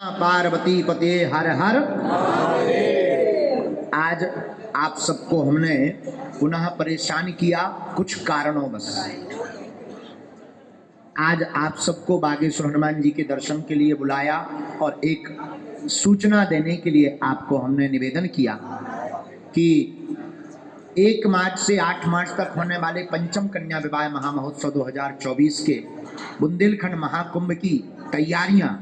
पार्वती पते हर हर। आज आप सबको हमने पुनः परेशान किया कुछ कारणों बस। आज आप सबको बागेश्वर हनुमान जी के दर्शन के लिए बुलाया और एक सूचना देने के लिए आपको हमने निवेदन किया कि 1 मार्च से 8 मार्च तक होने वाले पंचम कन्या विवाह महामहोत्सव 2024 के बुंदेलखंड महाकुंभ की तैयारियां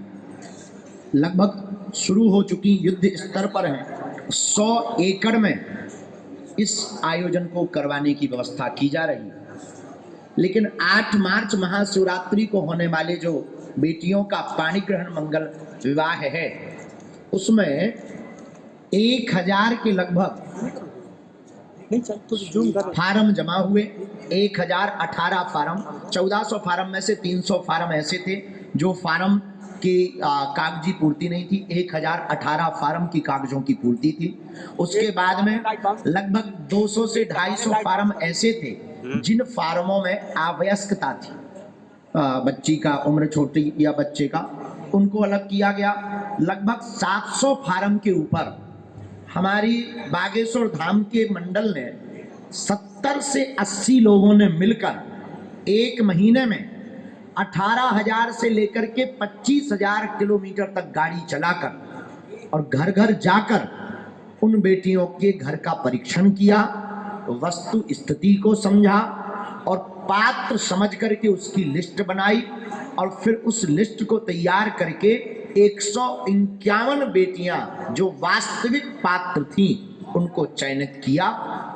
लगभग शुरू हो चुकी, युद्ध स्तर पर हैं। 100 एकड़ में इस आयोजन को करवाने की व्यवस्था की जा रही है। लेकिन 8 मार्च महाशिवरात्रि को होने वाले जो बेटियों का पाणी ग्रहण मंगल विवाह है, उसमें 1000 के लगभग फार्म जमा हुए। 1018 फार्म, 1400 फार्म में से 300 फार्म ऐसे थे जो फार्म की कागजी पूर्ति नहीं थी। 1018 फार्म की कागजों की पूर्ति थी। उसके बाद में लगभग 200 से 250 फार्म ऐसे थे जिन फार्मों में अवयस्कता थी, बच्ची का उम्र छोटी या बच्चे का, उनको अलग किया गया। लगभग 700 फार्म के ऊपर हमारी बागेश्वर धाम के मंडल ने 70 से 80 लोगों ने मिलकर एक महीने में 18,000 से लेकर के 25,000 किलोमीटर तक गाड़ी चलाकर और घर घर जाकर उन बेटियों के घर का परीक्षण किया, वस्तु स्थिति को समझा और पात्र समझ करके उसकी लिस्ट बनाई और फिर उस लिस्ट को तैयार करके 151 बेटियां जो वास्तविक पात्र थीं उनको चयनित किया।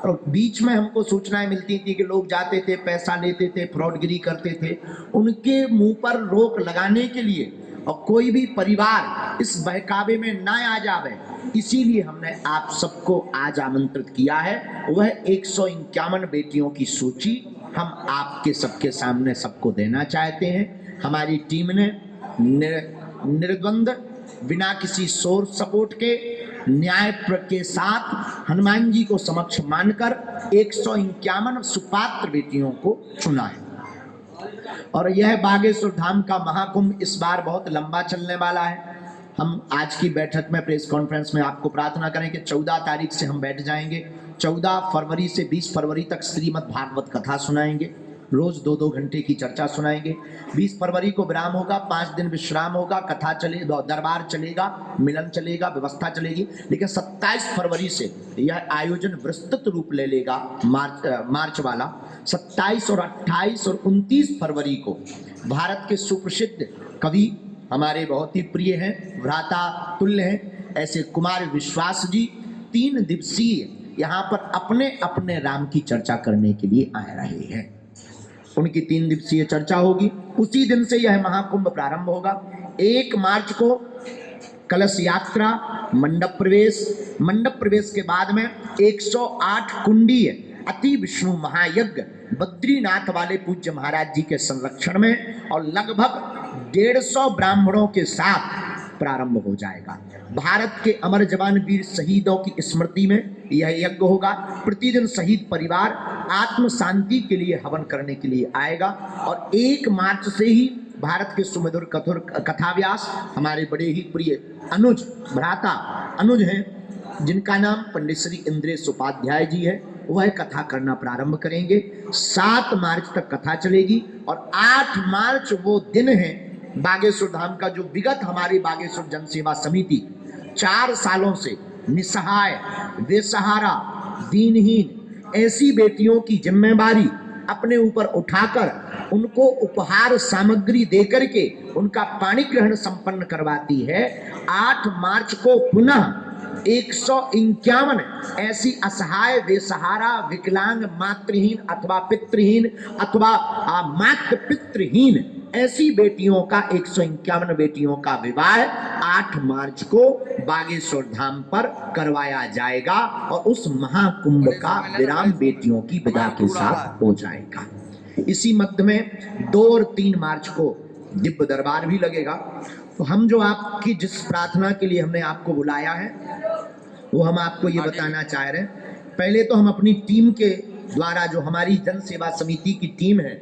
और बीच में हमको सूचनाएं मिलती थी कि लोग जाते थे, पैसा लेते थे, फ्रॉडगिरी करते थे। उनके मुंह पर रोक लगाने के लिए और कोई भी परिवार इस बहकावे में ना आ जावे, इसीलिए हमने आप सबको आज आमंत्रित किया है। वह 151 बेटियों की सूची हम आपके सबके सामने सबको देना चाहते हैं। हमारी टीम ने निर्द्वंद, बिना किसी सोर्स सपोर्ट के, न्याय के साथ हनुमान जी को समक्ष मानकर 151 सुपात्र बेटियों को चुना है। और यह बागेश्वर धाम का महाकुंभ इस बार बहुत लंबा चलने वाला है। हम आज की बैठक में, प्रेस कॉन्फ्रेंस में आपको प्रार्थना करें कि 14 तारीख से हम बैठ जाएंगे। 14 फरवरी से 20 फरवरी तक श्रीमद् भागवत कथा सुनाएंगे, रोज 2-2 घंटे की चर्चा सुनाएंगे। 20 फरवरी को विराम होगा, 5 दिन विश्राम होगा, कथा चलेगा, दरबार चलेगा, मिलन चलेगा, व्यवस्था चलेगी। लेकिन 27 फरवरी से यह आयोजन विस्तृत रूप ले लेगा, मार्च वाला। 27 और 28 और 29 फरवरी को भारत के सुप्रसिद्ध कवि, हमारे बहुत ही प्रिय हैं, भ्राता तुल्य हैं, ऐसे कुमार विश्वास जी 3 दिवसीय यहाँ पर अपने अपने राम की चर्चा करने के लिए आ रहे हैं। उनकी 3 दिवसीय चर्चा होगी। उसी दिन से यह महाकुंभ प्रारंभ होगा। 1 मार्च को कलश यात्रा, मंडप प्रवेश के बाद में 108 कुंडीय अति विष्णु महायज्ञ बद्रीनाथ वाले पूज्य महाराज जी के संरक्षण में और लगभग 150 ब्राह्मणों के साथ प्रारंभ हो जाएगा। भारत के अमर जवान वीर शहीदों की स्मृति में यह यज्ञ होगा। प्रतिदिन शहीद परिवार आत्म शांति के लिए हवन करने के लिए आएगा। और 1 मार्च से ही भारत के सुमधुर कथाव्यास हमारे बड़े ही प्रिय अनुज, भ्राता अनुज हैं, जिनका नाम पंडित श्री इंद्रेश उपाध्याय जी है, वह कथा करना प्रारंभ करेंगे। 7 मार्च तक कथा चलेगी और 8 मार्च वो दिन है बागेश्वर धाम का जो विगत हमारी बागेश्वर जन सेवा समिति 4 सालों से निसहाय, बेसहारा, दीनहीन ऐसी बेटियों की जिम्मेदारी अपने ऊपर उठाकर उनको उपहार सामग्री देकर के उनका पाणी ग्रहण संपन्न करवाती है। 8 मार्च को पुनः 151 ऐसी असहाय, बेसहारा, विकलांग, मातृहीन अथवा पितृहीन अथवा मातृ पितृहीन ऐसी बेटियों का 151 बेटियों का विवाह 8 मार्च को बागेश्वर धाम पर करवाया जाएगा और उस महाकुंभ का विराम बेटियों की विदा के साथ हो जाएगा। इसी मध्य में 2 और 3 मार्च को दिव्य दरबार भी लगेगा। तो हम जो आपकी जिस प्रार्थना के लिए हमने आपको बुलाया है वो हम आपको ये बताना चाह रहे हैं। पहले तो हम अपनी टीम के द्वारा, जो हमारी जन सेवा समिति की टीम है,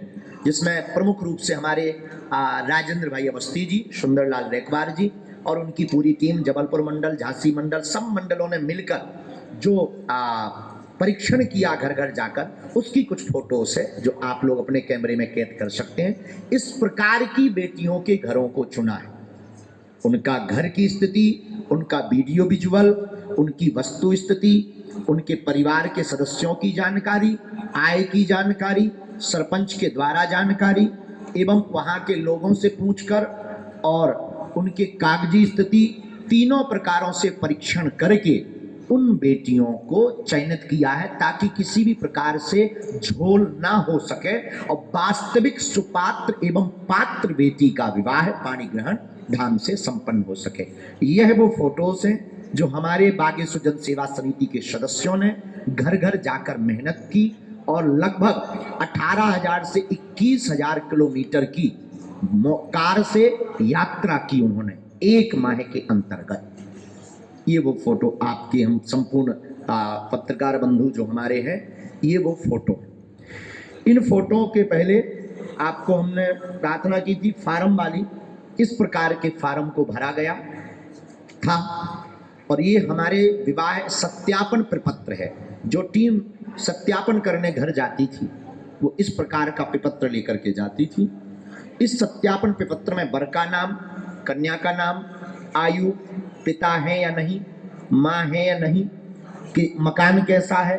जिसमें प्रमुख रूप से हमारे राजेंद्र भाई अवस्थी जी, सुंदरलाल रेखवार जी और उनकी पूरी टीम, जबलपुर मंडल, झांसी मंडल, सब मंडलों ने मिलकर जो परीक्षण किया घर घर जाकर, उसकी कुछ फोटोस है जो आप लोग अपने कैमरे में कैद कर सकते हैं। इस प्रकार की बेटियों के घरों को चुना है, उनका घर की स्थिति, उनका वीडियो विजुअल, उनकी वस्तु स्थिति, उनके परिवार के सदस्यों की जानकारी, आय की जानकारी, सरपंच के द्वारा जानकारी एवं वहाँ के लोगों से पूछकर और उनके कागजी स्थिति, तीनों प्रकारों से परीक्षण करके उन बेटियों को चयनित किया है ताकि किसी भी प्रकार से झोल ना हो सके और वास्तविक सुपात्र एवं पात्र बेटी का विवाह पाणी ग्रहण धाम से संपन्न हो सके। यह वो फोटोज हैं जो हमारे बागेश्वर जन सेवा समिति के सदस्यों ने घर घर जाकर मेहनत की और लगभग 18,000 से 21,000 किलोमीटर की कार से यात्रा की उन्होंने एक माह के अंतर्गत। ये वो फोटो आपके हम संपूर्ण पत्रकार बंधु जो हमारे हैं, ये वो फोटो। इन फोटो के पहले आपको हमने प्रार्थना की थी फार्म वाली, इस प्रकार के फार्म को भरा गया था और ये हमारे विवाह सत्यापन प्रपत्र है। जो टीम सत्यापन करने घर जाती थी वो इस प्रकार का प्रपत्र लेकर के जाती थी। इस सत्यापन प्रपत्र में वर का नाम, कन्या का नाम, आयु, पिता है या नहीं, माँ है या नहीं, कि मकान कैसा है,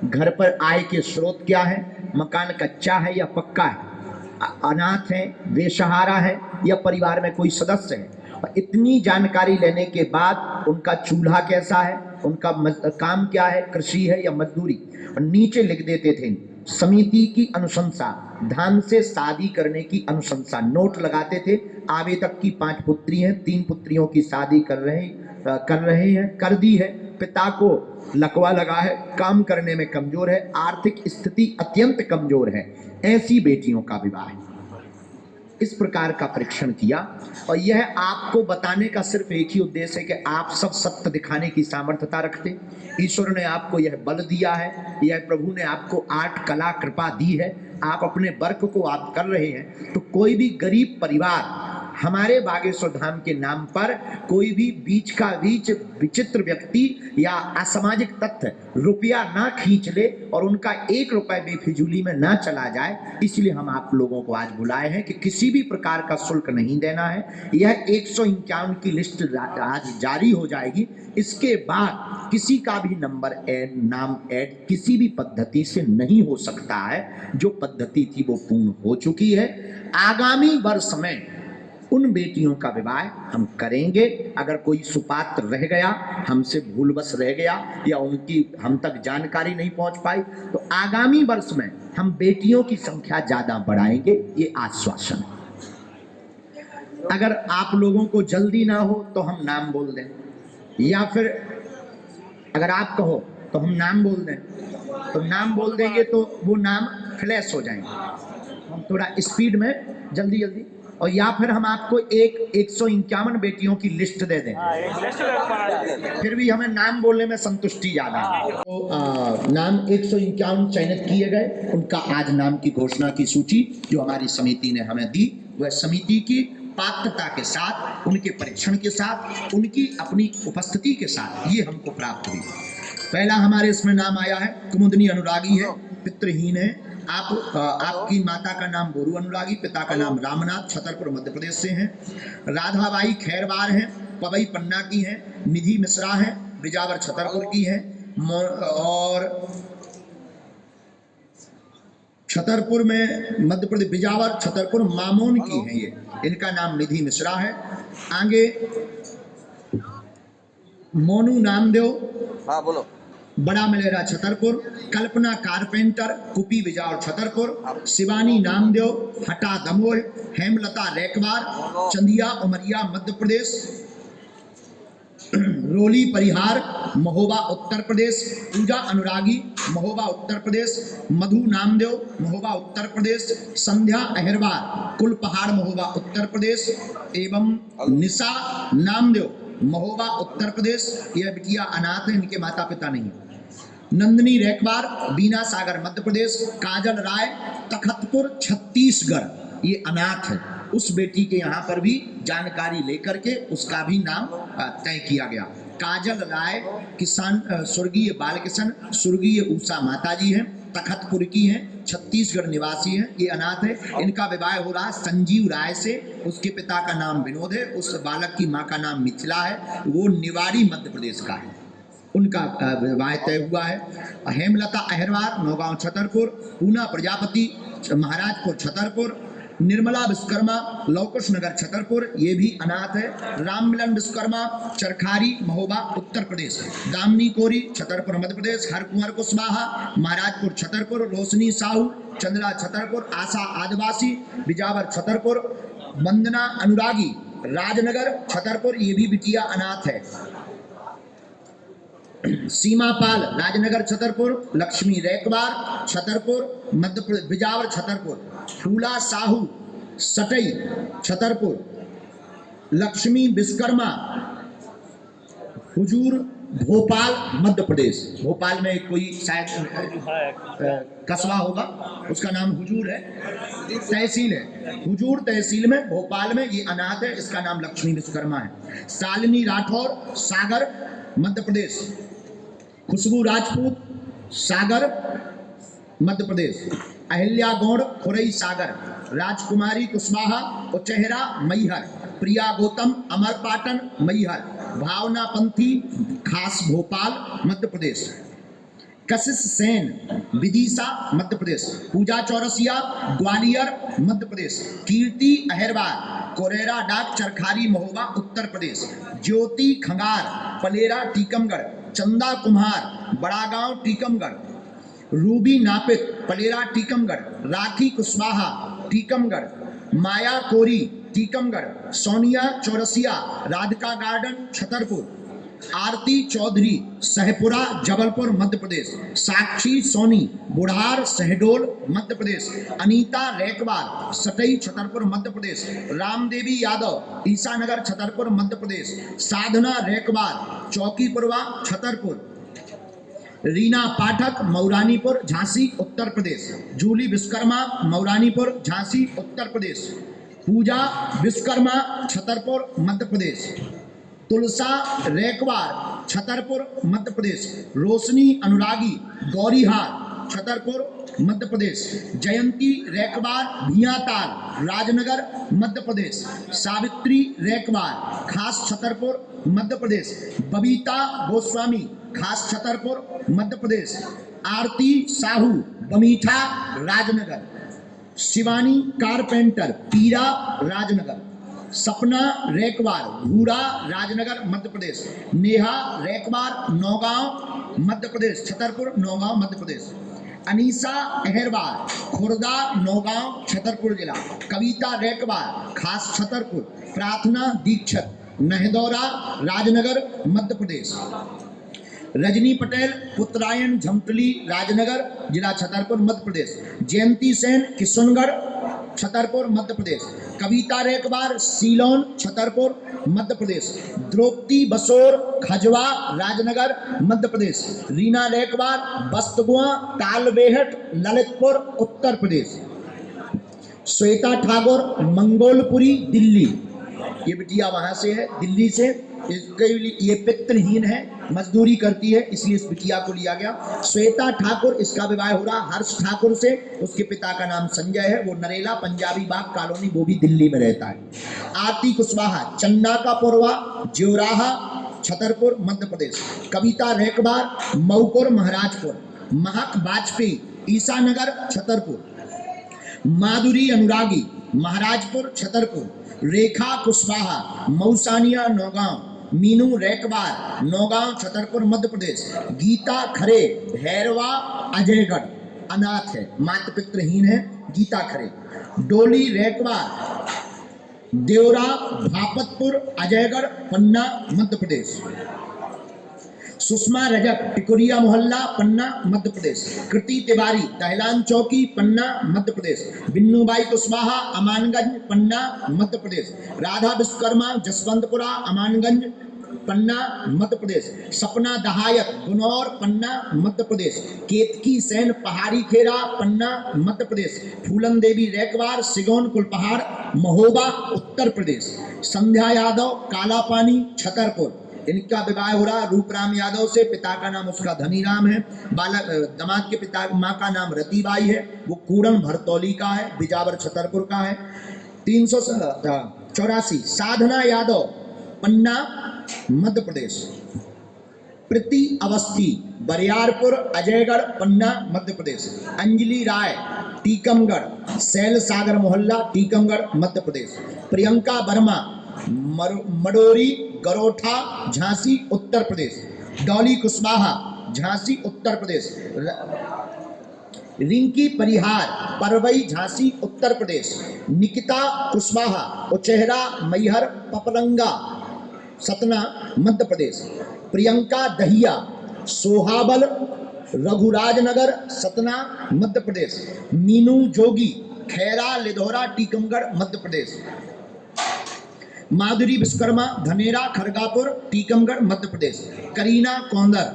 घर पर आय के स्रोत क्या है, मकान कच्चा है या पक्का है, अनाथ है, बेसहारा है या परिवार में कोई सदस्य है। और इतनी जानकारी लेने के बाद उनका चूल्हा कैसा है, उनका काम क्या है, कृषि है या मजदूरी, और नीचे लिख देते थे समिति की अनुशंसा, धाम से शादी करने की अनुशंसा, नोट लगाते थे। आवेदक की 5 पुत्री हैं, 3 पुत्रियों की शादी कर रहे हैं, कर दी है। पिता को लकवा लगा है, काम करने में कमजोर है, आर्थिक स्थिति अत्यंत कमजोर है, ऐसी बेटियों का विवाह। इस प्रकार का परीक्षण किया और यह आपको बताने का सिर्फ एक ही उद्देश्य है कि आप सब सत्य दिखाने की सामर्थ्यता रखते। ईश्वर ने आपको यह बल दिया है, यह प्रभु ने आपको आर्ट कला कृपा दी है, आप अपने वर्क को आप कर रहे हैं। तो कोई भी गरीब परिवार हमारे बागेश्वर धाम के नाम पर, कोई भी बीच का बीच विचित्र व्यक्ति या असामाजिक तत्व रुपया ना खींच ले और उनका 1 रुपए बेफिजूली में ना चला जाए। इसलिए हम आप लोगों को आज बुलाए हैं कि किसी भी प्रकार का शुल्क नहीं देना है। यह 151 की लिस्ट आज जारी हो जाएगी। इसके बाद किसी का भी नाम ऐड किसी भी पद्धति से नहीं हो सकता है। जो पद्धति थी वो पूर्ण हो चुकी है। आगामी वर्ष में उन बेटियों का विवाह हम करेंगे। अगर कोई सुपात्र रह गया, हमसे भूलवश रह गया या उनकी हम तक जानकारी नहीं पहुंच पाई, तो आगामी वर्ष में हम बेटियों की संख्या ज्यादा बढ़ाएंगे, ये आश्वासन है। अगर आप लोगों को जल्दी ना हो तो हम नाम बोल दें, या फिर अगर आप कहो तो हम नाम बोल दें, तो नाम बोल देंगे तो वो नाम फ्लैश हो जाएंगे। हम थोड़ा स्पीड में जल्दी जल्दी, और या फिर हम आपको 151 बेटियों की लिस्ट दे दें, फिर भी हमें नाम बोलने में संतुष्टि ज्यादा है। तो नाम 151 चयनित किए गए, उनका आज नाम की घोषणा की सूची जो हमारी समिति ने हमें दी, वह समिति की पात्रता के साथ, उनके परीक्षण के साथ, उनकी अपनी उपस्थिति के साथ ये हमको प्राप्त हुई। पहला हमारे इसमें नाम आया है कुमुदनी अनुरागी है, पितृहीन है। आपकी माता का नाम बोरू अनुरागी, पिता का नाम रामनाथ, छतरपुर मध्य प्रदेश से हैं। राधाबाई खैरवार हैं, पवई पन्ना की हैं। निधि मिश्रा हैं, बिजावर छतरपुर की हैं। और छतरपुर में मध्य प्रदेश, बिजावर छतरपुर मामोन की हैं ये, इनका नाम निधि मिश्रा है। आगे मोनू नामदेव, हाँ बोलो, बड़ा मलेरा छतरपुर। कल्पना कारपेंटर, कुपी बिजावर छतरपुर। शिवानी नामदेव, हटा दमोह। हेमलता रेकवार, चंदिया उमरिया मध्य प्रदेश। रोली परिहार, महोबा उत्तर प्रदेश। पूजा अनुरागी, महोबा उत्तर प्रदेश। मधु नामदेव, महोबा उत्तर प्रदेश। संध्या अहिरवार, कुलपहाड़ महोबा उत्तर प्रदेश। एवं निशा नामदेव, महोबा उत्तर प्रदेश। यह बिटिया अनाथ है, इनके माता पिता नहीं। नंदनी रेकवार, बीना सागर मध्य प्रदेश। काजल राय, तखतपुर छत्तीसगढ़, ये अनाथ है, उस बेटी के यहाँ पर भी जानकारी लेकर के उसका भी नाम तय किया गया। काजल राय किसान, स्वर्गीय बालकिशन, स्वर्गीय उषा माता जी हैं, तखतपुर की हैं, छत्तीसगढ़ निवासी हैं, ये अनाथ है। इनका विवाह हो रहा संजीव राय से, उसके पिता का नाम विनोद है, उस बालक की माँ का नाम मिथिला है, वो निवाड़ी मध्य प्रदेश का है, उनका विवाह तय हुआ है। हेमलता अहिरवार नौगांव छतरपुर, पूना प्रजापति महाराजपुर छतरपुर, निर्मला विश्वकर्मा लौकुश नगर छतरपुर, ये भी अनाथ है। राममिलन विश्वकर्मा चरखारी महोबा उत्तर प्रदेश, दामिनी कोरी छतरपुर मध्य प्रदेश, हरकुंवर कुशवाहा महाराजपुर छतरपुर, रोशनी साहू चंद्रा छतरपुर, आशा आदिवासी बिजावर छतरपुर, वंदना अनुरागी राजनगर छतरपुर, ये भी बिटिया अनाथ है। सीमा पाल राजनगर छतरपुर, लक्ष्मी रैकवार छतरपुर मध्य प्रदेश बिजावर छतरपुर, फूला साहू सटई छतरपुर, लक्ष्मी विश्वकर्मा हुजूर भोपाल मध्य प्रदेश, भोपाल में कोई शायद कस्बा होगा उसका नाम हुजूर है, तहसील है हुजूर तहसील में भोपाल में, ये अनाथ है, इसका नाम लक्ष्मी विश्वकर्मा है। शालिनी राठौर सागर मध्य प्रदेश, खुशबू राजपूत सागर मध्य प्रदेश, अहिल्या गौड़ खुरई सागर, राजकुमारी कुशवाहा उचेहरा मैहर, प्रिया गौतम अमरपाटन मैहर, भावना पंथी खास भोपाल मध्य प्रदेश, कशिश सेन विदिशा मध्य प्रदेश, पूजा चौरसिया ग्वालियर मध्य प्रदेश, कीर्ति अहिरवार कोरेरा डाक चरखारी महोबा उत्तर प्रदेश, ज्योति खंगार पलेरा टीकमगढ़, चंदा कुम्हार बड़ागांव टीकमगढ़, रूबी नापित पलेरा टीकमगढ़, राखी कुशवाहा टीकमगढ़, माया कोरी टीकमगढ़, सोनिया चौरसिया राधिका गार्डन छतरपुर, आरती चौधरी सहपुरा जबलपुर मध्य प्रदेश, साक्षी सोनी बुढ़ार शहडोल मध्य प्रदेश, अनीता रैकवार सटई छतरपुर मध्य प्रदेश, रामदेवी यादव ईसानगर छतरपुर मध्य प्रदेश, साधना रैकवार चौकीपुरवा छतरपुर, रीना पाठक मौरानीपुर झांसी उत्तर प्रदेश, जूली विश्वकर्मा मौरानीपुर झांसी उत्तर प्रदेश, पूजा विश्वकर्मा छतरपुर मध्य प्रदेश, तुलसा रैकवार छतरपुर मध्य प्रदेश, रोशनी अनुरागी गौरीहार छतरपुर मध्य प्रदेश, जयंती रैकवार भियाताल राजनगर मध्य प्रदेश, सावित्री रैकवार खास छतरपुर मध्य प्रदेश, बबीता गोस्वामी खास छतरपुर मध्य प्रदेश, आरती साहू बमीठा राजनगर, शिवानी कारपेंटर पीरा राजनगर, सपना रैकवार भूरा राजनगर मध्य प्रदेश, नेहा रैकवार नौगांव मध्य प्रदेश छतरपुर नौगांव मध्य प्रदेश, अनीसा अहिरवार खुर्दा नौगांव छतरपुर जिला, कविता रैकवार खास छतरपुर, प्रार्थना दीक्षित नहदौरा राजनगर मध्य प्रदेश, रजनी पटेल पुत्रायन झमटली राजनगर जिला छतरपुर मध्य प्रदेश, जयंती सेन किशनगढ़ छतरपुर मध्य प्रदेश, कविता रैकवार सीलोन छतरपुर मध्य प्रदेश, द्रौपदी बसोर खजवा राजनगर मध्य प्रदेश, रीना रैकवार बस्तगुआ तालबेहट ललितपुर उत्तर प्रदेश, श्वेता ठाकुर मंगोलपुरी दिल्ली, ये बिटिया वहां से है दिल्ली से, ये पितृहीन है मजदूरी करती है इसलिए इस बिटिया को लिया गया। श्वेता ठाकुर इसका विवाह हो रहा हर्ष ठाकुर से, उसके पिता का नाम संजय है, वो नरेला पंजाबी बाग कॉलोनी वो भी दिल्ली में रहता है। आरती कुशवाहा चन्ना का पोरवा ज्योराहा छतरपुर मध्य प्रदेश, कविता रैकवार मऊपुर महाराजपुर, महक वाजपेयी ईसानगर छतरपुर, माधुरी अनुरागी महाराजपुर छतरपुर, रेखा कुशवाहा मऊसानिया नौगांव, मीनू रैकवार नौगांव छतरपुर मध्य प्रदेश, गीता खरे भैरवा अजयगढ़ अनाथ है मातृ पितृहीन है गीता खरे, डोली रैकवार देवरा भापतपुर अजयगढ़ पन्ना मध्य प्रदेश, सुषमा रजक टिकुरिया मोहल्ला पन्ना मध्य प्रदेश, कृति तिवारी दहलान चौकी पन्ना मध्य प्रदेश, बिन्नूबाई कुशवाहा अमानगंज पन्ना मध्य प्रदेश, राधा विश्वकर्मा जसवंतपुरा अमानगंज पन्ना मध्य प्रदेश। सपना दहायत गुनौर पन्ना मध्य प्रदेश। केतकी सेन पहाड़ी खेड़ा पन्ना मध्य प्रदेश। फूलन देवी रैकवार सिगौन कुलपहाड़ महोबा उत्तर प्रदेश। संध्या यादव कालापानी छतरपुर, इनका विवाह हो रहा रूपराम यादव से, पिता का नाम उसका धनीराम है। बालक दामाद के पिता माँ का नाम रतीबाई है, वो कूड़न भरतौली का है, बिजावर छतरपुर का है। 384 साधना यादव पन्ना मध्य प्रदेश। प्रीति अवस्थी बरियारपुर अजयगढ़ पन्ना मध्य प्रदेश। अंजलि राय टीकमगढ़ सैल सागर मोहल्ला टीकमगढ़ मध्य प्रदेश। प्रियंका वर्मा मडोरी गरोठा झांसी उत्तर प्रदेश। डॉली कुशवाहा झांसी उत्तर प्रदेश। रिंकी परिहार परवई झांसी उत्तर प्रदेश। निकिता कुशवाहा उचेहरा मैहर पपरंगा सतना मध्य प्रदेश। प्रियंका दहिया सोहाबल रघुराजनगर सतना मध्य प्रदेश। मीनू जोगी खैरा लिधौरा टीकमगढ़ मध्य प्रदेश। माधुरी विश्वकर्मा धनेरा खरगापुर टीकमगढ़ मध्य प्रदेश। करीना कौंदर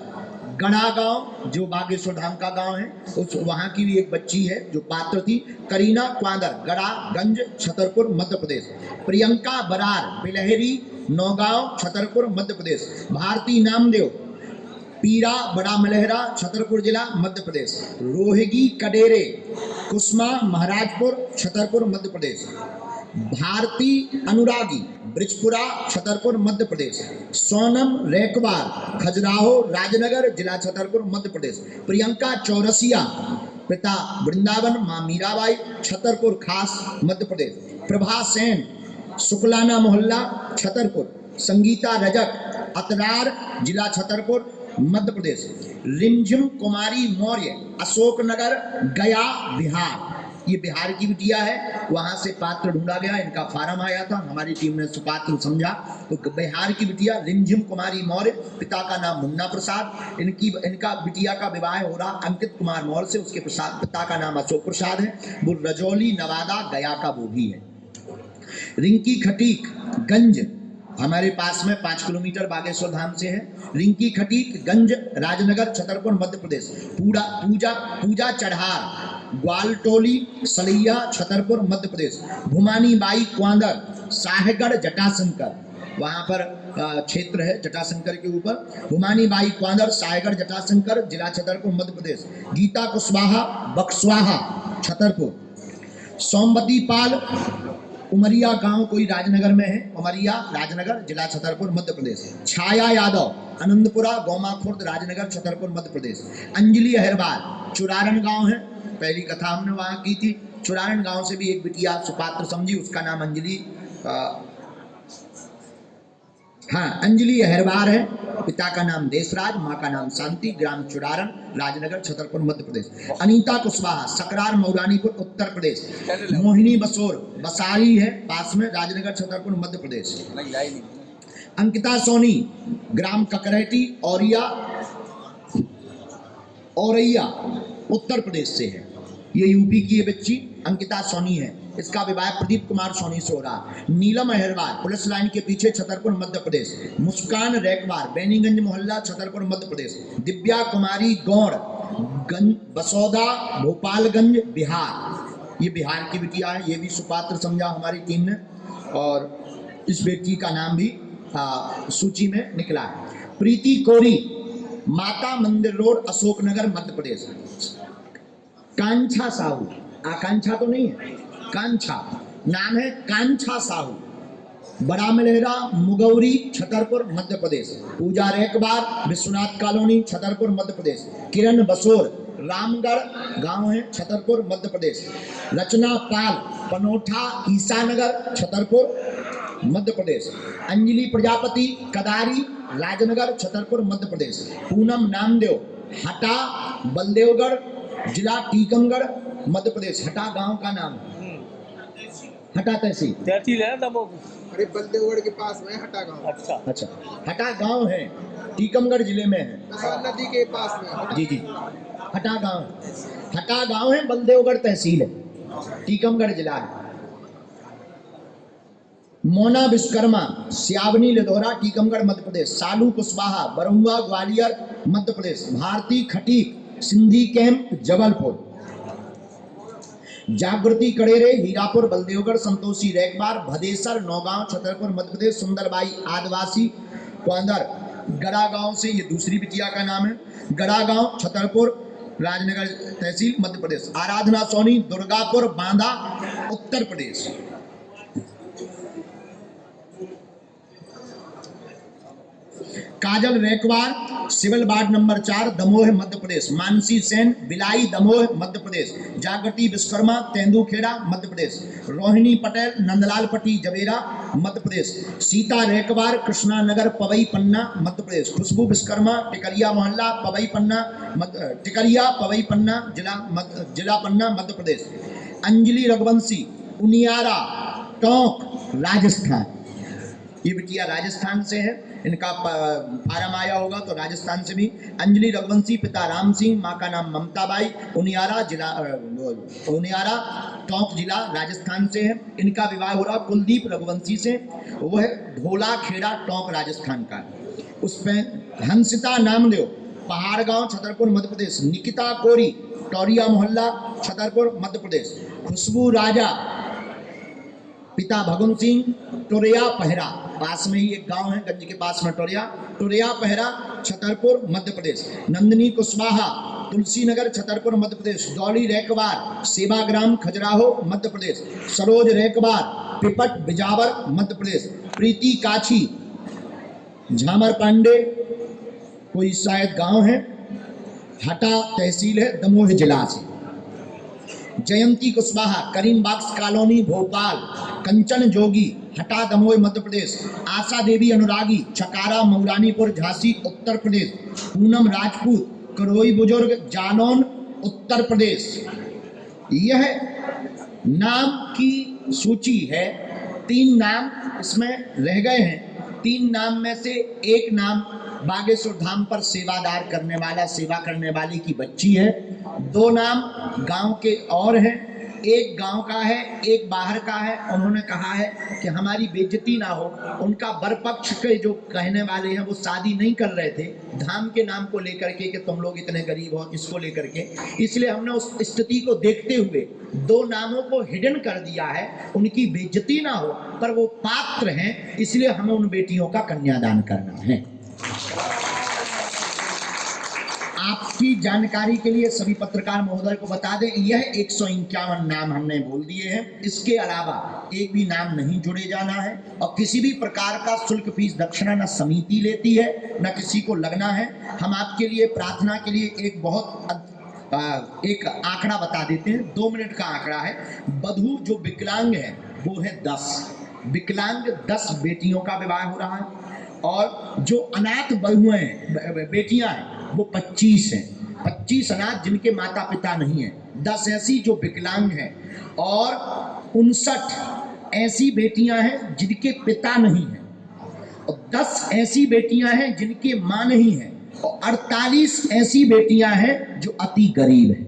गढ़ा गांव जो बागेश्वर धाम का गांव है, उस वहां की भी एक बच्ची है जो पात्र थी। करीना क्वांदर गढ़ागंज छतरपुर मध्य प्रदेश। प्रियंका बरार बिलहरी नौगांव छतरपुर मध्य प्रदेश। भारती नामदेव पीरा बड़ा मलहरा छतरपुर जिला मध्य प्रदेश। रोहिगी कडेरे कुसमा महाराजपुर छतरपुर मध्य प्रदेश। भारती अनुरागी ब्रिजपुरा छतरपुर मध्य प्रदेश। सोनम रैकवार खजुराहो राजनगर जिला छतरपुर मध्य प्रदेश। प्रियंका चौरसिया पिता वृंदावन मां मीराबाई छतरपुर खास मध्य प्रदेश। प्रभा सेन शुक्लाना मोहल्ला छतरपुर। संगीता रजक अतरार जिला छतरपुर मध्य प्रदेश। रिमझिम कुमारी मौर्य अशोकनगर गया बिहार, ये बिहार की बिटिया है, वहां से पात्र ढूंढा गया, इनका फार्म आया था, हमारी टीम ने सुपात्र समझा तो बिहार की बिटिया रिमझिम कुमारी मौर्य, पिता का नाम मुन्ना प्रसाद। इनका बिटिया का विवाह हो रहा अंकित कुमार मौर्य से, उसके पिता का नाम अशोक प्रसाद है, वो रजौली नवादा गया का वो भी है। रिंकी खटीक गंज हमारे पास में 5 किलोमीटर बागेश्वर धाम से है। रिंकी खटीक गंज राजनगर छतरपुर मध्य प्रदेश। पूजा चढ़ार ग्वालटोली सलैया छतरपुर मध्य प्रदेश। भुमानी बाई क्वांदर साहेगढ़ जटाशंकर, वहां पर क्षेत्र है जटाशंकर के ऊपर। भुमानी बाई क्वांदर साहेगढ़ जटाशंकर जिला छतरपुर मध्य प्रदेश। गीता कुशवाहा बक्सवाहा छतरपुर। सोमवती पाल उमरिया गांव कोई राजनगर में है, उमरिया राजनगर जिला छतरपुर मध्य प्रदेश। छाया यादव आनंदपुरा गोमा खुर्द राजनगर छतरपुर मध्य प्रदेश। अंजलि अहरवाल चुरारण गांव है, पहली कथा हमने वहां की थी। चुरारण गांव से भी एक बिटिया सुपात्र समझी, उसका नाम अंजलि अंजलि अहरवार है, पिता का नाम देशराज माँ का नाम शांति, ग्राम चुरारण राजनगर छतरपुर मध्य प्रदेश। अनीता कुशवाहा सकरार मौरानीपुर उत्तर प्रदेश। मोहिनी बसोर बसारी है पास में राजनगर छतरपुर मध्य प्रदेश। अंकिता सोनी ग्राम ककरहटी औरैया उत्तर प्रदेश से है, ये यूपी की ये बच्ची अंकिता सोनी है, इसका विवाह प्रदीप कुमार सोनी से हो रहा। नीलम अहरवार पुलिस लाइन के पीछे छतरपुर मध्य प्रदेश। मुस्कान रैकवार बेनीगंज मोहल्ला छतरपुर मध्य प्रदेश। दिव्या कुमारी गौड़ बसौदा भोपालगंज बिहार, ये बिहार की बिटिया है, ये भी सुपात्र समझा हमारी टीम ने, और इस बेटी का नाम भी सूची में निकला है। प्रीति कोरी माता मंदिर रोड अशोकनगर मध्य प्रदेश। कांछा साहू, आकांक्षा तो नहीं है, कांछा नाम है, कांछा साहू बड़ा मलहरा मुगौरी छतरपुर मध्य प्रदेश। पूजा रैकबार विश्वनाथ कॉलोनी छतरपुर मध्य प्रदेश। किरण बसोर रामगढ़ गांव है छतरपुर मध्य प्रदेश। रचना पाल पनोठा ईसानगर छतरपुर मध्य प्रदेश। अंजलि प्रजापति कदारी राजनगर छतरपुर मध्य प्रदेश। पूनम नामदेव हटा बलदेवगढ़ जिला टीकमगढ़ मध्य प्रदेश। हटा गांव का नाम हटा तहसील है ना, अरे बलदेवगढ़ के पास में हटा गांव। अच्छा हटा गांव है, टीकमगढ़ जिले में है, नदी के पास में। जी हटा गांव है, बलदेवगढ़ तहसील है, टीकमगढ़ जिला है। मोना विश्वकर्मा सियावनी लिधौरा टीकमगढ़ मध्य प्रदेश, सालू कुशवाहा बरहुआ ग्वालियर मध्य प्रदेश, भारती खटीक सिंधी कैंप जबलपुर, जागृति कड़ेरे हीरापुर बलदेवगढ़, संतोषी रैकबार भदेसर नौगांव छतरपुर मध्य प्रदेश, सुंदरबाई आदिवासी क्वांदर गड़ा गांव से, ये दूसरी बिटिया का नाम है, गड़ा गांव छतरपुर राजनगर तहसील Madhya Pradesh, Aradhana Soni Durgapur Banda Uttar Pradesh, Kajal Raikwar civil ward number 4 Damoh Madhya Pradesh, Mansi Sen Bilai Damoh Madhya प्रदेश, जागृति विश्वकर्मा तेंदुखेड़ा मध्य प्रदेश, रोहिणी पटेल नंदलाल पट्टी जबेरा मध्य प्रदेश, सीता रैकवार कृष्णा नगर पवई पन्ना मध्य प्रदेश, खुशबू विश्वकर्मा टिकरिया मोहल्ला पवई पन्ना टिकरिया पवई पन्ना जिला पन्ना मध्य प्रदेश, अंजलि रघुवंशी उनियारा टोंक राजस्थान, ये बिटिया राजस्थान से है, इनका फार्म आया होगा तो राजस्थान से भी। अंजलि रघुवंशी पिता राम सिंह, माँ का नाम ममता बाई, उनियारा टोंक जिला राजस्थान से है। इनका विवाह हो रहा कुलदीप रघुवंशी से, वह ढोला खेड़ा टोंक राजस्थान का। उसमें हंसिता नामदेव पहाड़ गांव छतरपुर मध्य प्रदेश, निकिता कोरी टोरिया मोहल्ला छतरपुर मध्य प्रदेश, खुशबू राजा पिता भगुन सिंह टोरिया पहरा, पास में ही एक गांव है गंज के पास में टोरिया पहरा छतरपुर मध्य प्रदेश, नंदिनी कुशवाहा तुलसी नगर छतरपुर मध्य प्रदेश, डॉली रैकवार सेवाग्राम खजुराहो मध्य प्रदेश, सरोज रैकवार पिपट बिजावर मध्य प्रदेश, प्रीति काछी झामर पांडे कोई शायद गांव है, हटा तहसील है दमोह जिला से, जयंती कुशवाहा करीमबाग कॉलोनी भोपाल, कंचन जोगी हटा दमोह मध्य प्रदेश, आशा देवी अनुरागी चकारा मऊरानीपुर झांसी उत्तर प्रदेश, पूनम राजपूत करोई बुजुर्ग जालौन उत्तर प्रदेश। यह नाम की सूची है, 3 नाम इसमें रह गए हैं। 3 नाम में से एक नाम बागेश्वर धाम पर सेवादार करने वाला सेवा करने वाली की बच्ची है, 2 नाम गांव के और हैं, एक गांव का है एक बाहर का है। उन्होंने कहा है कि हमारी बेइज्जती ना हो, उनका बर पक्ष के जो कहने वाले हैं वो शादी नहीं कर रहे थे धाम के नाम को लेकर के कि तुम लोग इतने गरीब हो, इसको लेकर के, इसलिए हमने उस स्थिति को देखते हुए 2 नामों को हिडन कर दिया है, उनकी बेइज्जती ना हो, पर वो पात्र हैं, इसलिए हमें उन बेटियों का कन्यादान करना है। आपकी जानकारी के लिए सभी पत्रकार महोदय को बता दें, यह 151 नाम हमने बोल दिए हैं। इसके अलावा एक भी नाम नहीं जुड़े जाना है और किसी भी प्रकार का शुल्क फीस दक्षिणा न समिति लेती है न किसी को लगना है। हम आपके लिए प्रार्थना के लिए एक आंकड़ा बता देते हैं, 2 मिनट का आंकड़ा है। वधू जो विकलांग है वो है 10, विकलांग 10 बेटियों का विवाह हो रहा है, और जो अनाथ बहुएं बेटियां हैं वो 25 हैं, 25 अनाथ जिनके माता पिता नहीं हैं, 10 ऐसी जो विकलांग हैं, और 59 ऐसी बेटियां हैं जिनके पिता नहीं हैं, और 10 ऐसी बेटियां हैं जिनके मां नहीं है, और 48 ऐसी बेटियां हैं जो अति गरीब हैं।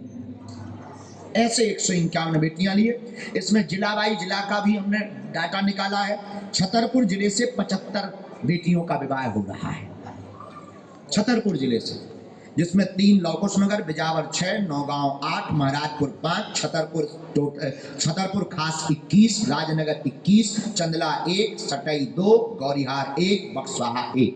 ऐसे 151 बेटियां लिए। इसमें जिलावाई जिला का भी हमने डाटा निकाला है। छतरपुर जिले से 75 बेटियों का विवाह हो रहा है, छतरपुर जिले से, जिसमें 3 लौकुश नगर, बिजावर 6, नौगांव 8, महाराजपुर 5, छतरपुर खास 21, राजनगर 21, चंदला 1, सटई 2, गौरीहार 1, बक्सवाहा 1।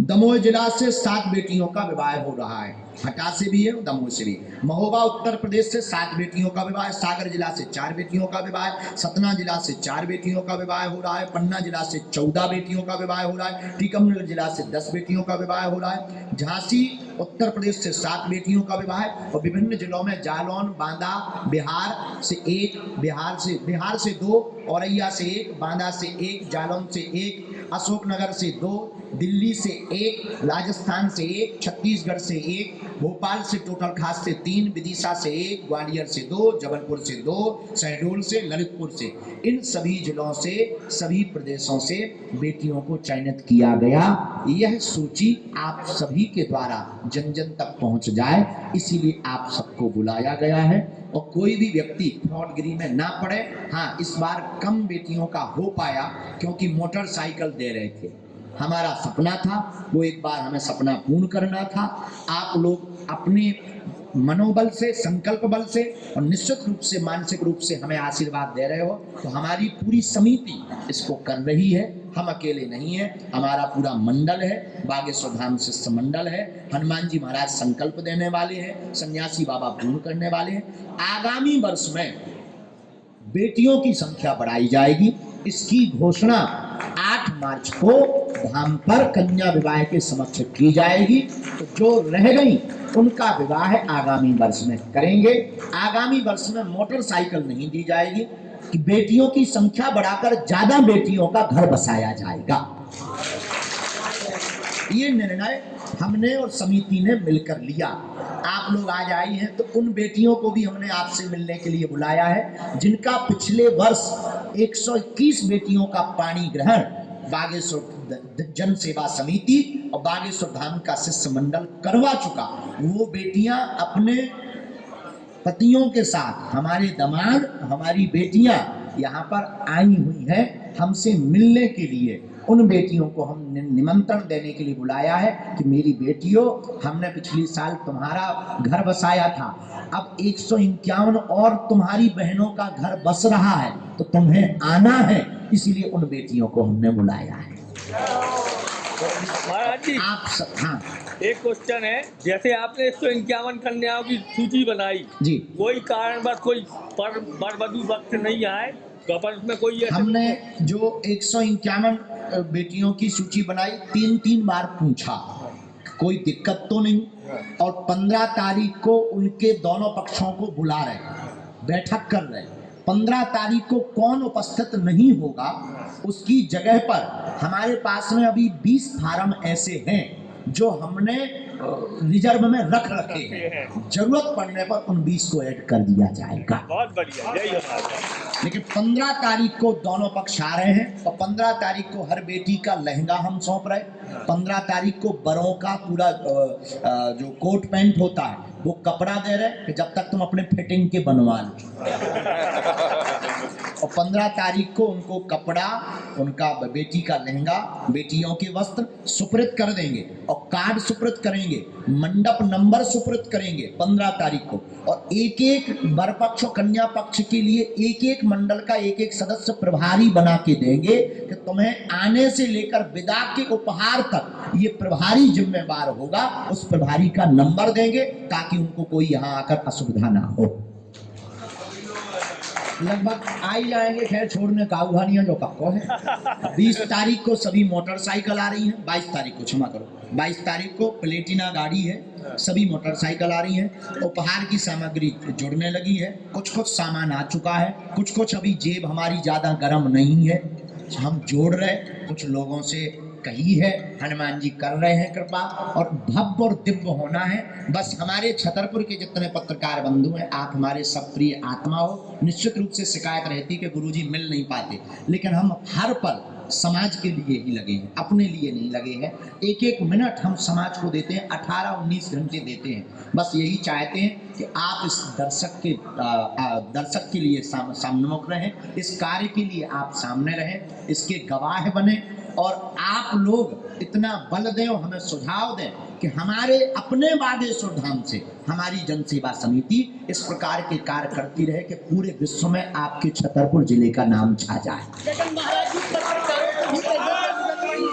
दमोह जिला से 7 बेटियों का विवाह हो रहा है, हटा से भी है दमोह से भी। महोबा उत्तर प्रदेश से 7 बेटियों का विवाह, सागर जिला से 4 बेटियों का विवाह, सतना जिला से 4 बेटियों का विवाह हो रहा है, पन्ना जिला से 14 बेटियों का विवाह हो रहा है, टीकमगढ़ जिला से 10 बेटियों का विवाह हो रहा है, झांसी उत्तर प्रदेश से 7 बेटियों का विवाह है, और विभिन्न जिलों में जालौन बांदा बिहार से 1, बिहार से 2, औरैया से 1, बांदा से 1, जालौन से 1, अशोकनगर से 2, दिल्ली से 1, राजस्थान से 1, छत्तीसगढ़ से 1, भोपाल से टोटल खास से 3, विदिशा से 1, ग्वालियर से 2, जबलपुर से 2, शहडोल से, ललितपुर से, इन सभी जिलों से, सभी प्रदेशों से बेटियों को चयनित किया गया। यह सूची आप सभी के द्वारा जन जन तक पहुंच जाए, इसीलिए आप सबको बुलाया गया है। और कोई भी व्यक्ति फ्रॉडगिरी में ना पड़े। हाँ, इस बार कम बेटियों का हो पाया क्योंकि मोटरसाइकिल दे रहे थे। हमारा सपना था, वो एक बार हमें सपना पूर्ण करना था। आप लोग अपने मनोबल से, संकल्प बल से और निश्चित रूप से मानसिक रूप से हमें आशीर्वाद दे रहे हो, तो हमारी पूरी समिति इसको कर रही है। हम अकेले नहीं है, हमारा पूरा मंडल है, बागेश्वर धाम शिष्य मंडल है। हनुमान जी महाराज संकल्प देने वाले हैं, सन्यासी बाबा पूर्ण करने वाले हैं। आगामी वर्ष में बेटियों की संख्या बढ़ाई जाएगी। इसकी घोषणा 8 मार्च को धाम पर कन्या विवाह के समक्ष की जाएगी। तो जो रह गई उनका विवाह आगामी वर्ष में करेंगे। आगामी वर्ष में मोटरसाइकिल नहीं दी जाएगी कि बेटियों की संख्या बढ़ाकर ज्यादा बेटियों का घर बसाया जाएगा। ये निर्णय हमने और समिति ने मिलकर लिया। आप लोग आज आई हैं तो उन बेटियों को भी हमने आपसे मिलने के लिए बुलाया है जिनका पिछले वर्ष 121 बेटियों का पाणी ग्रहण बागेश्वर जन सेवा समिति और बागेश्वर धाम का शिष्य मंडल करवा चुका। वो बेटियां अपने पतियों के साथ, हमारे दामाद, हमारी बेटियां यहाँ पर आई हुई हैं हमसे मिलने के लिए। उन बेटियों को हमने निमंत्रण देने के लिए बुलाया है कि मेरी बेटियों, हमने पिछले साल तुम्हारा घर बसाया था, अब 151 और तुम्हारी बहनों का घर बस रहा है, तो तुम्हें आना है। इसीलिए उन बेटियों को हमने बुलाया है। महाराज जी, आप सब, हाँ एक क्वेश्चन है, जैसे आपने 151 कन्याओं की सूची बनाई जी, कोई कारणवश कोई वर वधू वक्त नहीं आए तो अपन उसमें कोई हमने जो 151 बेटियों की सूची बनाई 3 बार पूछा, कोई दिक्कत तो नहीं। और 15 तारीख को उनके दोनों पक्षों को बुला रहे, बैठक कर रहे। 15 तारीख को कौन उपस्थित नहीं होगा उसकी जगह पर हमारे पास में अभी 20 फार्म ऐसे हैं जो हमने रिजर्व में रख रखे हैं। जरूरत पड़ने पर उन 20 को ऐड कर दिया जाएगा। बहुत बढ़िया, यही है। लेकिन 15 तारीख को दोनों पक्ष आ रहे हैं और 15 तारीख को हर बेटी का लहंगा हम सौंप रहे। 15 तारीख को बड़ों का पूरा जो कोट पैंट होता है वो कपड़ा दे रहे कि जब तक तुम अपने फिटिंग के बनवा लो। और 15 तारीख को उनको कपड़ा, उनका बेटी का लहंगा, बेटियों के वस्त्र सुपुर्द कर देंगे और कार्ड सुपुर्द करेंगे, मंडप नंबर सुपुर्द करेंगे 15 तारीख को। और एक एक वर पक्ष और कन्या पक्ष के लिए एक एक मंडल का एक एक सदस्य प्रभारी बना के देंगे कि तुम्हें आने से लेकर विदा के उपहार तक ये प्रभारी जिम्मेवार होगा। उस प्रभारी का नंबर देंगे ताकि उनको कोई यहाँ आकर असुविधा ना हो। लगभग आ ही जाएंगे, खैर छोड़ने काउघानियां जो कक्को है। 20 तारीख को सभी मोटरसाइकिल आ रही हैं, 22 तारीख को, क्षमा करो, 22 तारीख को प्लेटिना गाड़ी है, सभी मोटरसाइकिल आ रही हैं। उपहार की सामग्री जुड़ने लगी है, कुछ कुछ सामान आ चुका है, कुछ कुछ अभी जेब हमारी ज़्यादा गर्म नहीं है, हम जोड़ रहे, कुछ लोगों से कही है, हनुमान जी कर रहे हैं कृपा। और भव्य और दिव्य होना है। बस हमारे छतरपुर के जितने पत्रकार बंधु हैं, आप हमारे सब प्रिय आत्मा हो। निश्चित रूप से शिकायत रहती कि गुरुजी मिल नहीं पाते, लेकिन हम हर पल समाज के लिए ही लगे हैं, अपने लिए नहीं लगे हैं। एक एक मिनट हम समाज को देते हैं, 18-19 घंटे देते हैं। बस यही चाहते हैं कि आप इस दर्शक के लिए सामन्मुख रहें, इस कार्य के लिए आप सामने रहें, इसके गवाह बने। और आप लोग इतना बल दें और हमें सुझाव दें कि हमारे अपने बागेश्वर धाम से हमारी जन सेवा समिति इस प्रकार के कार्य करती रहे कि पूरे विश्व में आपके छतरपुर जिले का नाम छा जाए।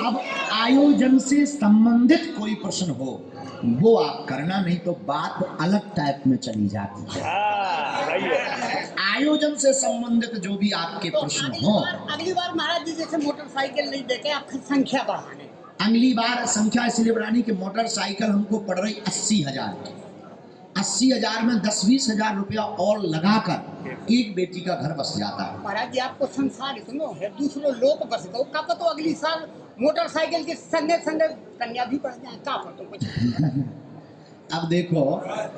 अब आयोजन से संबंधित कोई प्रश्न हो वो आप करना, नहीं तो बात अलग टाइप में चली जाती है। आयोजन से संबंधित जो भी आपके प्रश्न हो। अगली बार महाराज जी जैसे मोटरसाइकिल नहीं देके आप संख्या बढ़ाने, अगली बार संख्या इसलिए बढ़ानी कि मोटरसाइकिल हमको पड़ रही 80,000। 80,000 में 10-20 हजार रुपया और लगाकर एक बेटी का घर बस जाता है। महाराज जी आपको संसार इतना है, दूसरे लोग बस दो का तो अगली साल मोटरसाइकिल के संगे संगे कन्या भी बढ़ जाए का तो कुछ। अब देखो,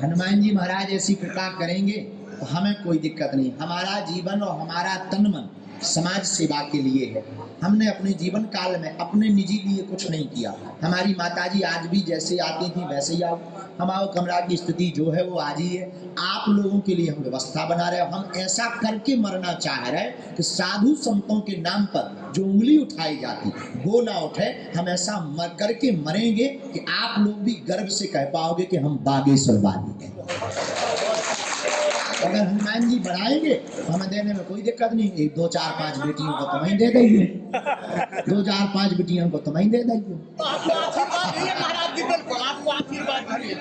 हनुमान जी महाराज ऐसी कृपा करेंगे तो हमें कोई दिक्कत नहीं। हमारा जीवन और हमारा तन मन समाज सेवा के लिए है। हमने अपने जीवन काल में अपने निजी लिए कुछ नहीं किया। हमारी माताजी आज भी जैसे आती थी वैसे ही आओ। हमारे कमरा की स्थिति जो है वो आज ही है। आप लोगों के लिए हम व्यवस्था बना रहे हैं। हम ऐसा करके मरना चाह रहे हैं कि साधु संतों के नाम पर जो उंगली उठाई जाती वो ना उठे। हम ऐसा करके मरेंगे कि आप लोग भी गर्व से कह पाओगे कि हम बागेश्वरवादी हैं। अगर हनुमान जी बढ़ाएंगे हमें देने में कोई दिक्कत नहीं। 1 2 4 5 बेटियों को तुम्हें दे देंगे, 2 4 5 बेटियों को तुम्हें दे देंगे। तो आपको आशीर्वाद दिए महाराज जी, बिल्कुल आपको आशीर्वाद दिए।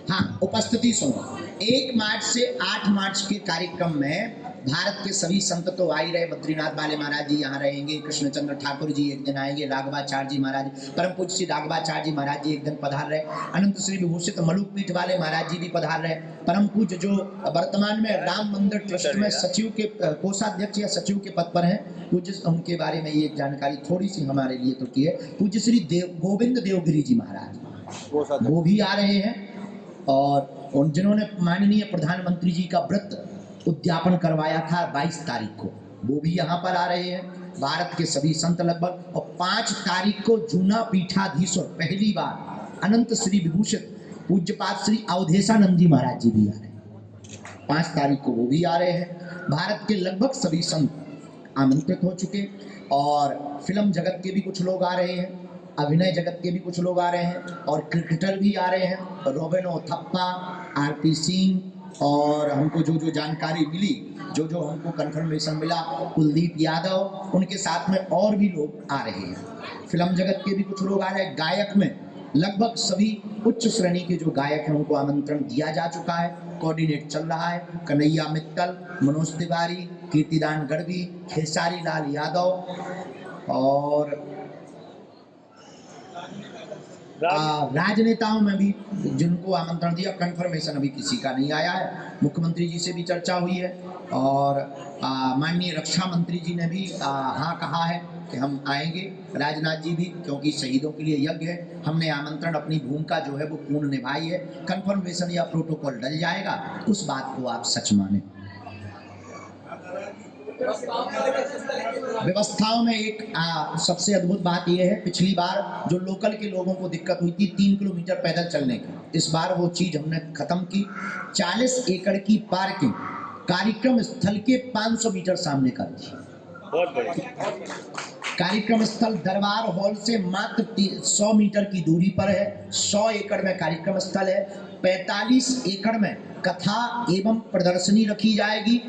हाँ, उपस्थिति सुनो। 1 मार्च से 8 मार्च के कार्यक्रम में भारत के सभी संत तो आ ही रहे। बद्रीनाथ वाले महाराज जी यहाँ रहेंगे, कृष्णचंद्र ठाकुर जी एक दिन आएंगे, राघवाचार्य जी महाराज, परम पूज्य श्री राघवाचार्य जी महाराज जी एक दिन पधार रहे, अनंत श्री विभूषित मलुक पीठ वाले महाराज जी भी पधार रहे, परम पूज्य जो वर्तमान में राम मंदिर ट्रस्ट में सचिव के कोषाध्यक्ष या सचिव के पद पर हैं, पूज्य उनके बारे में ये जानकारी थोड़ी सी हमारे लिए तो की है। पूज्य श्री गोविंद देवगिरी जी महाराज वो भी आ रहे हैं, और जिन्होंने माननीय प्रधानमंत्री जी का व्रत उद्यापन करवाया था 22 तारीख को, वो भी यहाँ पर आ रहे हैं। भारत के सभी संत लगभग, और 5 तारीख को जूना पीठाधीश्वर पहली बार अनंत श्री विभूषित पूज्यपाद श्री अवधेशानंद जी महाराज जी भी आ रहे हैं। 5 तारीख को वो भी आ रहे हैं। भारत के लगभग सभी संत आमंत्रित हो चुके, और फिल्म जगत के भी कुछ लोग आ रहे हैं, अभिनय जगत के भी कुछ लोग आ रहे हैं, और क्रिकेटर भी आ रहे हैं। रोबिन थप्पा, आरपी सिंह, और हमको जो जो जानकारी मिली, जो जो हमको कंफर्मेशन मिला, कुलदीप यादव, उनके साथ में और भी लोग आ रहे हैं। फिल्म जगत के भी कुछ लोग आ रहे हैं। गायक में लगभग सभी उच्च श्रेणी के जो गायक हैं उनको आमंत्रण दिया जा चुका है, कोऑर्डिनेट चल रहा है। कन्हैया मित्तल, मनोज तिवारी, कीर्तिदान गढ़वी, खेसारी लाल यादव, और राजनेताओं में भी जिनको आमंत्रण दिया, कंफर्मेशन अभी किसी का नहीं आया है। मुख्यमंत्री जी से भी चर्चा हुई है, और माननीय रक्षा मंत्री जी ने भी हाँ कहा है कि हम आएंगे, राजनाथ जी भी, क्योंकि शहीदों के लिए यज्ञ है। हमने आमंत्रण, अपनी भूमिका जो है वो पूर्ण निभाई है। कंफर्मेशन या प्रोटोकॉल डल जाएगा, उस बात को आप सच माने। व्यवस्थाओं में एक सबसे अद्भुत बात यह है, पिछली बार जो लोकल के लोगों को दिक्कत हुई थी 3 किलोमीटर पैदल चलने की, इस बार वो चीज हमने खत्म की। 40 एकड़ की पार्किंग कार्यक्रम स्थल के 500 मीटर सामने कर दी। बहुत बढ़िया। कार्यक्रम स्थल दरबार हॉल से मात्र 100 मीटर की दूरी पर है। 100 एकड़ में कार्यक्रम स्थल है। 45 एकड़ में कथा एवं प्रदर्शनी रखी जाएगी।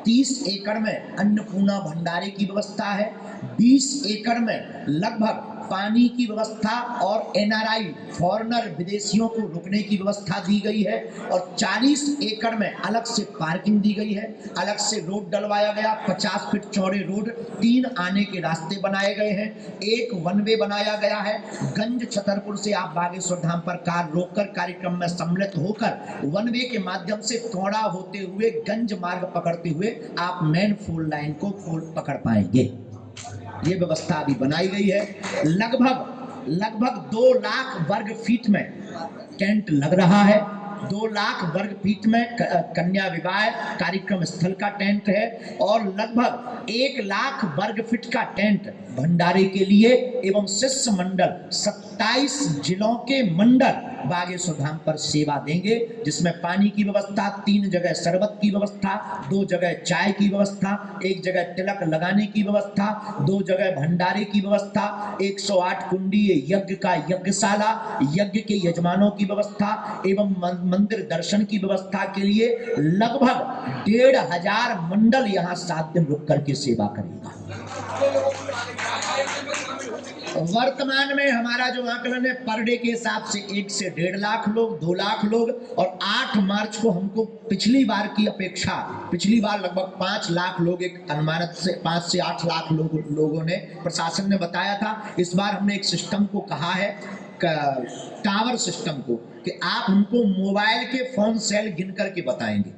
30 एकड़ में अन्नपूर्णा भंडारे की व्यवस्था है। 20 एकड़ में लगभग पानी की व्यवस्था और एनआरआई फॉरेनर विदेशियों को रुकने की व्यवस्था दी गई है, और 40 एकड़ में अलग से पार्किंग दी गई है। अलग से रोड डलवाया गया, 50 फीट चौड़े रोड, 3 आने के रास्ते बनाए गए हैं, 1 वन वे बनाया गया है। गंज छतरपुर से आप बागेश्वर धाम पर कार रोककर कार्यक्रम में सम्मिलित होकर वन वे के माध्यम से कौड़ा होते हुए गंज मार्ग पकड़ते हुए आप मेन 4 लाइन को पकड़ पाएंगे। ये व्यवस्था अभी बनाई गई है। लगभग 2 लाख वर्ग फीट में टेंट लग रहा है। 2 लाख वर्ग फीट में कन्या विवाह कार्यक्रम स्थल का टेंट है, और लगभग 1 लाख वर्ग फीट का टेंट भंडारे के लिए एवं शिष्य मंडल 27 जिलों के मंडल बागेश्वर धाम पर सेवा देंगे, जिसमें पानी की व्यवस्था, 3 जगह शरबत की व्यवस्था, 2 जगह चाय की व्यवस्था, 1 जगह तिलक लगाने की व्यवस्था, 2 जगह भंडारे की व्यवस्था, 108 कुंडीय यज्ञ का यज्ञशाला, यज्ञ के यजमानों की व्यवस्था एवं मंदिर दर्शन की व्यवस्था के लिए लगभग 1500 मंडल यहाँ 7 दिन रुक करके सेवा करेगा। वर्तमान में हमारा जो आंकलन है पर डे के हिसाब से 1 से 1.5 लाख लोग, 2 लाख लोग, और 8 मार्च को हमको पिछली बार की अपेक्षा, पिछली बार लगभग 5 लाख लोग, एक अनुमानित से 5 से 8 लाख लोगों ने, प्रशासन ने बताया था। इस बार हमने एक सिस्टम को कहा है, टावर सिस्टम को, कि आप हमको मोबाइल के फोन सेल गिन करके बताएंगे,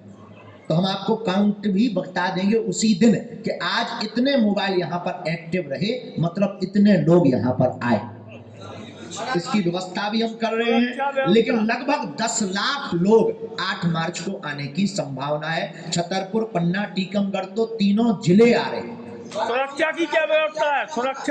तो हम आपको काउंट भी बता देंगे उसी दिन कि आज इतने मोबाइल यहाँ पर एक्टिव रहे, मतलब इतने लोग यहाँ पर आए। इसकी व्यवस्था भी हम कर रहे हैं, लेकिन लगभग 10 लाख लोग 8 मार्च को आने की संभावना है। छतरपुर, पन्ना, टीकमगढ़ तो तीनों जिले आ रहे हैं। सुरक्षा की क्या व्यवस्था है?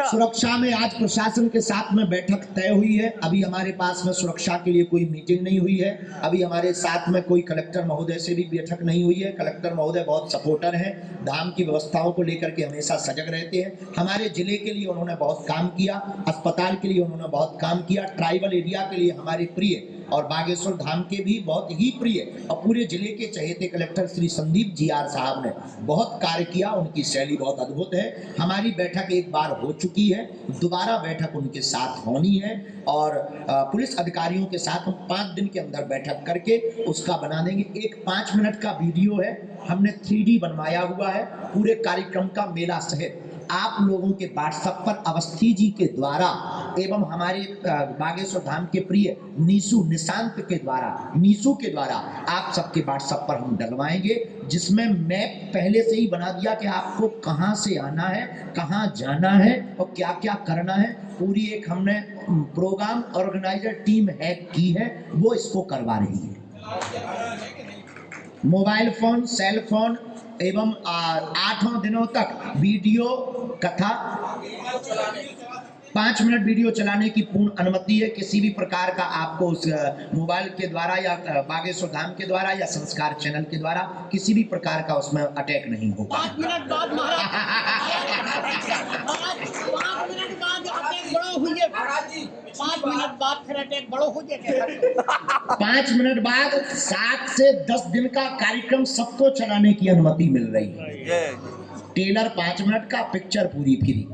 सुरक्षा में आज प्रशासन के साथ में बैठक तय हुई है। अभी हमारे पास में सुरक्षा के लिए कोई मीटिंग नहीं हुई है। अभी हमारे साथ में कोई कलेक्टर महोदय से भी बैठक नहीं हुई है। कलेक्टर महोदय बहुत सपोर्टर हैं, धाम की व्यवस्थाओं को लेकर के हमेशा सजग रहते हैं। हमारे जिले के लिए उन्होंने बहुत काम किया, अस्पताल के लिए उन्होंने बहुत काम किया, ट्राइबल एरिया के लिए हमारे प्रिय और बागेश्वर धाम के भी बहुत ही प्रिय और पूरे जिले के चहेते collector Shri Sandeep G R साहब ने बहुत कार्य किया। उनकी शैली बहुत अद्भुत है। हमारी बैठक एक बार हो चुकी है, दोबारा बैठक उनके साथ होनी है और पुलिस अधिकारियों के साथ हम 5 दिन के अंदर बैठक करके उसका बना देंगे। एक 5 मिनट का वीडियो है, हमने 3D बनवाया हुआ है पूरे कार्यक्रम का मेला सहित। आप लोगों के व्हाट्सएप पर अवस्थी जी के द्वारा एवं हमारे बागेश्वर धाम के प्रिय नीसू निशांत के द्वारा आप सबके व्हाट्सएप पर हम डलवाएंगे, जिसमें मैप पहले से ही बना दिया कि आपको कहां से आना है, कहां जाना है और क्या क्या करना है। पूरी एक हमने प्रोग्राम ऑर्गेनाइजर टीम हैक की है, वो इसको करवा रही है। मोबाइल फोन, सेल फोन एवं 8 दिनों तक वीडियो कथा 5 मिनट वीडियो चलाने की पूर्ण अनुमति है। किसी भी प्रकार का आपको उस मोबाइल के द्वारा या बागेश्वर धाम के द्वारा या संस्कार चैनल के द्वारा किसी भी प्रकार का उसमें अटैक नहीं होगा। 5 मिनट बाद अटैक बड़ो हुई है। 5 मिनट बाद फिर अटैक बड़ो हो जाएगा। 5 मिनट बाद 7 से 10 दिन का कार्यक्रम सबको चलाने की अनुमति मिल रही है। टेलर 5 मिनट का, पिक्चर पूरी फ्री।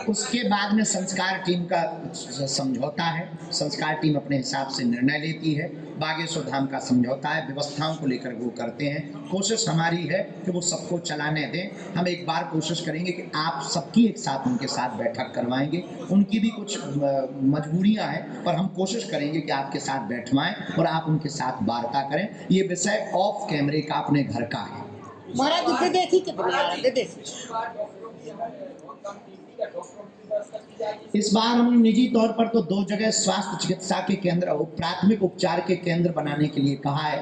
उसके बाद में संस्कार टीम का समझौता है। संस्कार टीम अपने हिसाब से निर्णय लेती है। बागेश्वर धाम का समझौता है, व्यवस्थाओं को लेकर वो करते हैं। कोशिश हमारी है कि वो सबको चलाने दें। हम एक बार कोशिश करेंगे कि आप सबकी एक साथ उनके साथ बैठक करवाएंगे। उनकी भी कुछ मजबूरियां हैं, पर हम कोशिश करेंगे कि आपके साथ बैठवाएं और आप उनके साथ वार्ता करें। ये विषय ऑफ कैमरे का अपने घर का है। महाराज विदेशी कितने विदेशी इस बार हमने निजी तौर पर तो 2 जगह स्वास्थ्य चिकित्सा के केंद्र और प्राथमिक उपचार के केंद्र बनाने के लिए कहा है।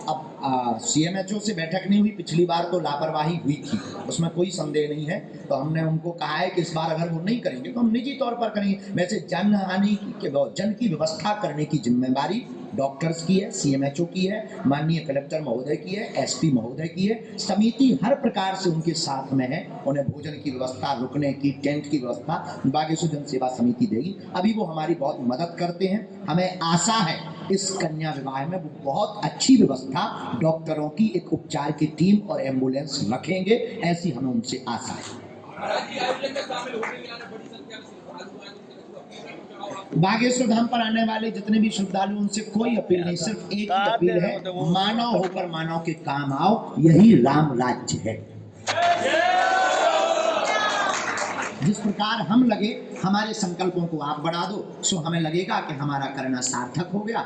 अब CMHO से बैठक नहीं हुई, पिछली बार तो लापरवाही हुई थी, उसमें कोई संदेह नहीं है। तो हमने उनको कहा है कि इस बार अगर वो नहीं करेंगे तो हम निजी तौर पर करेंगे। वैसे जन की व्यवस्था करने की जिम्मेदारी डॉक्टर्स की है, CMHO की है, माननीय कलेक्टर महोदय की है, SP महोदय की है। समिति हर प्रकार से उनके साथ में है। उन्हें भोजन की व्यवस्था, रुकने की, टेंट की व्यवस्था बागेश्वर जन सेवा समिति देगी। अभी वो हमारी बहुत मदद करते हैं। हमें आशा है इस कन्या विवाह में वो बहुत अच्छी व्यवस्था, डॉक्टरों की एक उपचार की टीम और एम्बुलेंस रखेंगे, ऐसी हमें उनसे आशा है। बागेश्वर धाम पर आने वाले जितने भी श्रद्धालु, उनसे कोई अपील नहीं, सिर्फ एक ही अपील है, मानव होकर मानव के काम आओ, यही राम राज्य है। जिस प्रकार हम लगे, हमारे संकल्पों को आप बढ़ा दो, सो हमें लगेगा कि हमारा करना सार्थक हो गया।